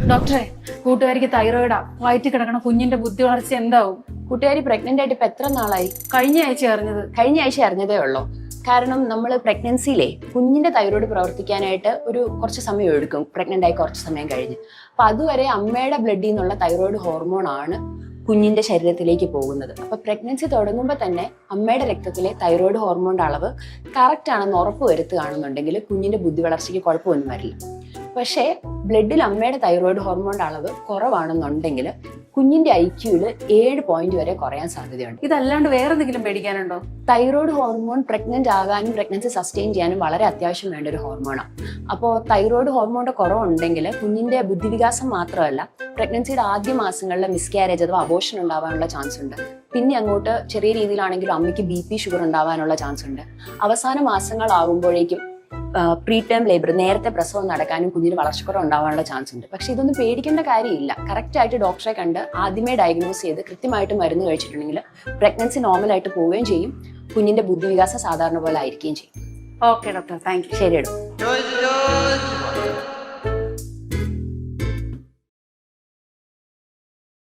ഡോക്ടറെ, കൂട്ടുകാരിക്ക് തൈറോയിഡാ. വയറ്റിൽ കിടക്കണ കുഞ്ഞിന്റെ ബുദ്ധി വളർച്ച എന്താവും? കൂട്ടുകാരി പ്രഗ്നന്റ് ആയിട്ട് ഇപ്പൊ എത്ര നാളായി? കഴിഞ്ഞ ആഴ്ച അറിഞ്ഞത്. കഴിഞ്ഞ ആഴ്ച അറിഞ്ഞതേ ഉള്ളൂ. കാരണം നമ്മൾ പ്രഗ്നൻസിയിലെ കുഞ്ഞിന്റെ തൈറോയ്ഡ് പ്രവർത്തിക്കാനായിട്ട് കുറച്ച് സമയം എടുക്കും, പ്രഗ്നന്റ് ആയി കുറച്ച് സമയം കഴിഞ്ഞ്. അപ്പൊ അതുവരെ അമ്മയുടെ ബ്ലഡിൽ നിന്നുള്ള തൈറോയ്ഡ് ഹോർമോൺ ആണ് കുഞ്ഞിന്റെ ശരീരത്തിലേക്ക് പോകുന്നത്. അപ്പൊ പ്രഗ്നൻസി തുടങ്ങുമ്പോൾ തന്നെ അമ്മയുടെ രക്തത്തിലെ തൈറോയ്ഡ് ഹോർമോണിന്റെ അളവ് കറക്റ്റ് ആണെന്ന് ഉറപ്പ് വരുത്തുകയാണെന്നുണ്ടെങ്കിൽ കുഞ്ഞിന്റെ ബുദ്ധി വളർച്ചയ്ക്ക് കുഴപ്പമൊന്നും വരില്ല. പക്ഷേ ബ്ലഡിൽ അമ്മയുടെ തൈറോയ്ഡ് ഹോർമോണിന്റെ അളവ് കുറവാണെന്നുണ്ടെങ്കിൽ കുഞ്ഞിന്റെ ഐക്യൂല് 7 പോയിന്റ് വരെ കുറയാൻ സാധ്യതയുണ്ട്. ഇതല്ലാണ്ട് വേറെ എന്തെങ്കിലും പേടിക്കാനുണ്ടോ? തൈറോയ്ഡ് ഹോർമോൺ പ്രഗ്നന്റ് ആകാനും പ്രഗ്നൻസി സസ്റ്റെയിൻ ചെയ്യാനും വളരെ അത്യാവശ്യം വേണ്ട ഒരു ഹോർമോണാണ്. അപ്പോൾ തൈറോയ്ഡ് ഹോർമോണിന്റെ കുറവുണ്ടെങ്കിൽ കുഞ്ഞിന്റെ ബുദ്ധിവികാസം മാത്രമല്ല, പ്രഗ്നൻസിയുടെ ആദ്യ മാസങ്ങളിൽ മിസ്കാരേജ് അഥവാ അബോർഷൻ ഉണ്ടാവാനുള്ള ചാൻസ് ഉണ്ട്. പിന്നെ അങ്ങോട്ട് ചെറിയ രീതിയിലാണെങ്കിലും അമ്മയ്ക്ക് BP ഷുഗർ ഉണ്ടാവാനുള്ള ചാൻസ് ഉണ്ട്. അവസാന മാസങ്ങളാകുമ്പോഴേക്കും പ്രീ ടേം ലേബർ, നേരത്തെ പ്രസവം നടക്കാനും കുഞ്ഞിന് വളർച്ചക്കുറവ് ഉണ്ടാവാനുള്ള ചാൻസ് ഉണ്ട്. പക്ഷെ ഇതൊന്നും പേടിക്കേണ്ട കാര്യമില്ല. കറക്റ്റ് ആയിട്ട് ഡോക്ടറെ കണ്ട് ആദ്യമേ ഡയഗ്നോസ് ചെയ്ത് കൃത്യമായിട്ട് മരുന്ന് കഴിച്ചിട്ടുണ്ടെങ്കിൽ പ്രഗ്നൻസി നോർമലായിട്ട് പോവുകയും ചെയ്യും, കുഞ്ഞിന്റെ ബുദ്ധിവികാസം സാധാരണ പോലെ ആയിരിക്കുകയും ചെയ്യും. Okay doctor, thank you. ശരി.